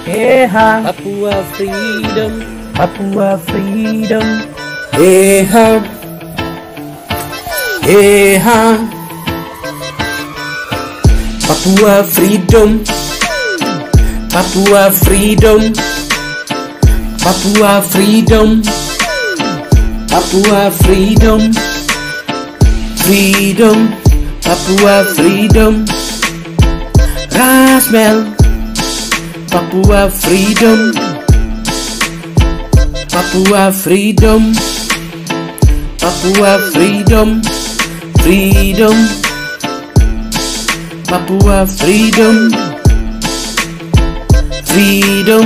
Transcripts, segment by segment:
Papua freedom, Papua freedom, Papua freedom, Papua freedom, Papua freedom, Papua freedom, freedom, Papua freedom, Rasmel, Papua freedom, Papua freedom, Papua freedom, freedom, Papua freedom, freedom,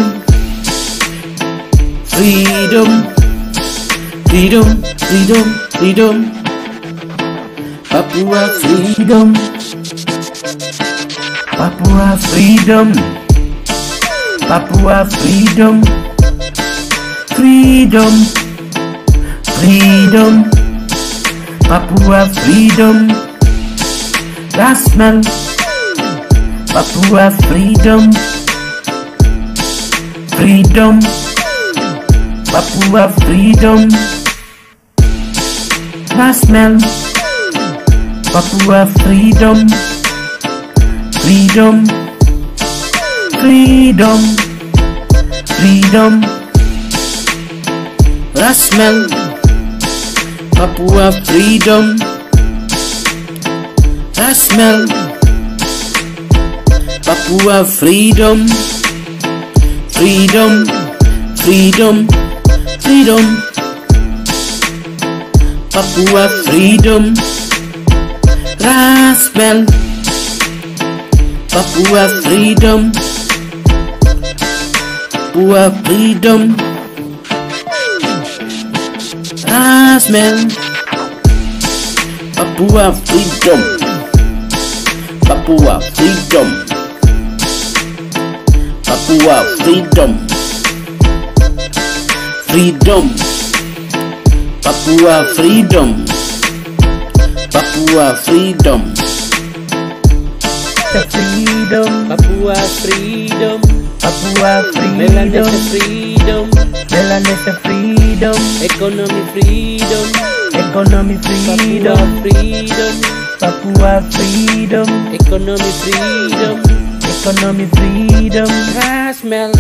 freedom, freedom, freedom, freedom, Papua freedom, Papua freedom, Papua freedom, freedom, freedom, Papua freedom, Rasmel, Papua freedom, freedom, Papua freedom, Rasmel, Papua freedom, freedom, freedom, freedom, Rasmel, Papua freedom, Rasmel, Papua freedom, freedom, freedom, freedom, Papua freedom, Rasmel, Papua freedom, Papua freedom, Rasmel, Papua freedom, Papua freedom, Papua freedom, freedom, Papua freedom, Papua freedom, freedom, Papua freedom, Papua Melanesia freedom, freedom, Melanesia freedom, economy freedom, economy freedom, Papua freedom, Papua freedom, economy freedom, economy freedom, Rasmel,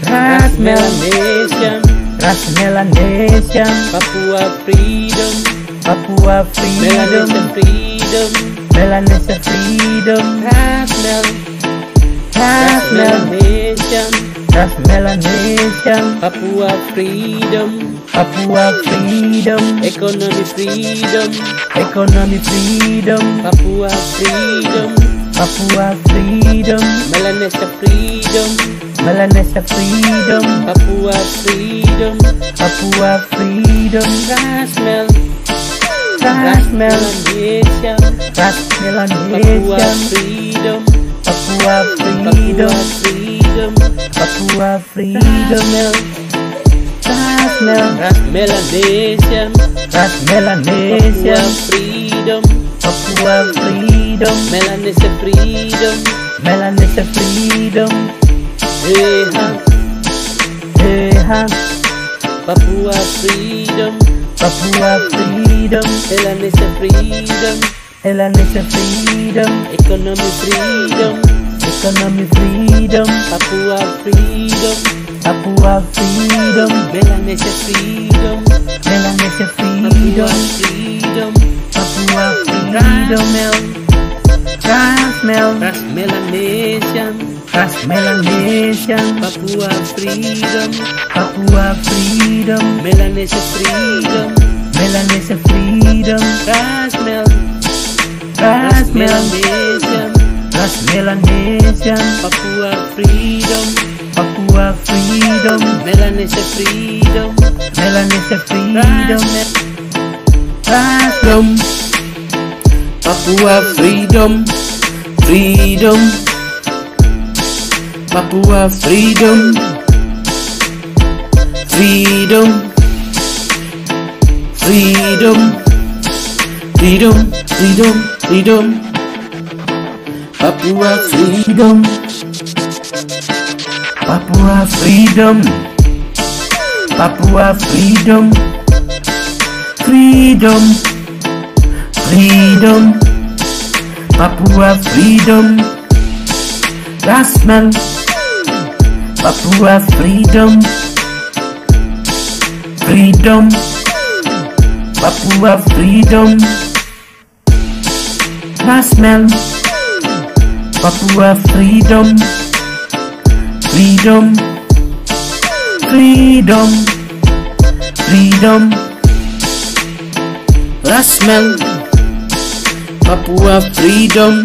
Rasmel, Nation, Rasmela Nation, Papua freedom, Papua freedom, Melanesia freedom, Melanesia freedom, Rasmel, Rasmel, Nation, Rasmela Nation, Papua freedom, Papua freedom, economy freedom, economy freedom, Papua freedom, Papua freedom, Melanesia freedom, Melanesia freedom, Papua freedom, Papua freedom, Rasmel, Rasmel, Nation, Rasmela Papua Nation, freedom, Papua Papua freedom, freedom, Papua freedom, Rasmel, Rasmel Nation, Rasmela Papua Nation, freedom, Papua freedom, Melanesia freedom, Melanesia freedom, Papua freedom, Papua freedom, Melanesia freedom, Melanesia freedom, economy freedom, economy freedom, Papua freedom, Papua freedom, Melanesia freedom, Melanesia Papua freedom, freedom, Papua freedom, Rasmel, Rasmel Nation, Rasmela Nation, Papua freedom, Papua freedom, Melanesia freedom, Melanesia freedom, Rasmel, Rasmel, Nation, Rasmela Nation, Papua freedom, Papua freedom, Melanesia freedom, Melanesia freedom, freedom, Papua freedom, freedom, Papua freedom, freedom, freedom, freedom, freedom, freedom, Papua freedom, Papua freedom, Papua freedom, freedom, freedom, Papua freedom, Rasmel, Papua freedom, freedom, Papua freedom, Rasmel, Papua freedom, freedom, freedom, freedom, Rasmel, Papua freedom,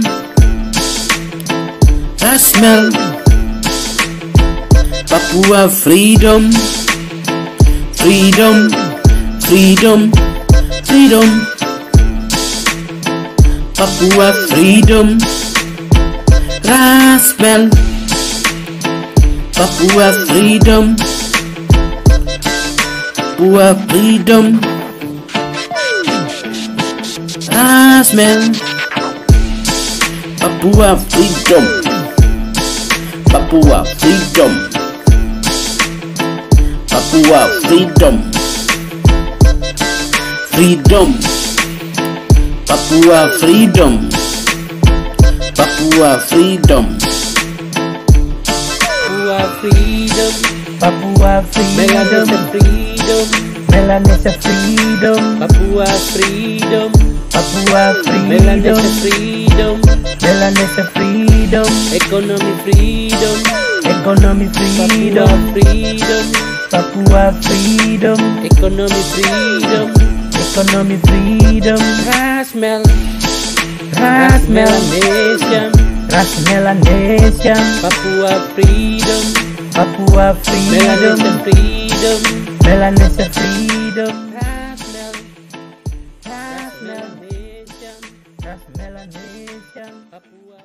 Rasmel, Papua freedom, freedom, freedom, freedom, Papua freedom, Rasmel, Papua freedom, Papua freedom, Rasmel, Papua freedom, Papua freedom, Papua freedom, freedom, Papua freedom, Papua freedom, Papua freedom, Melanesia freedom, Papua freedom, Papua Melanesia freedom, freedom, Melanesia freedom, economy freedom, economy Papua freedom, freedom, Papua freedom, economy freedom, economy freedom, Rasmel, Rasmel, Melanesian, Melanesia, Papua freedom, Papua freedom, Melanesia freedom, Melanesia freedom, Rasmel, Rasmel, Melanesian, Melanesia, Papua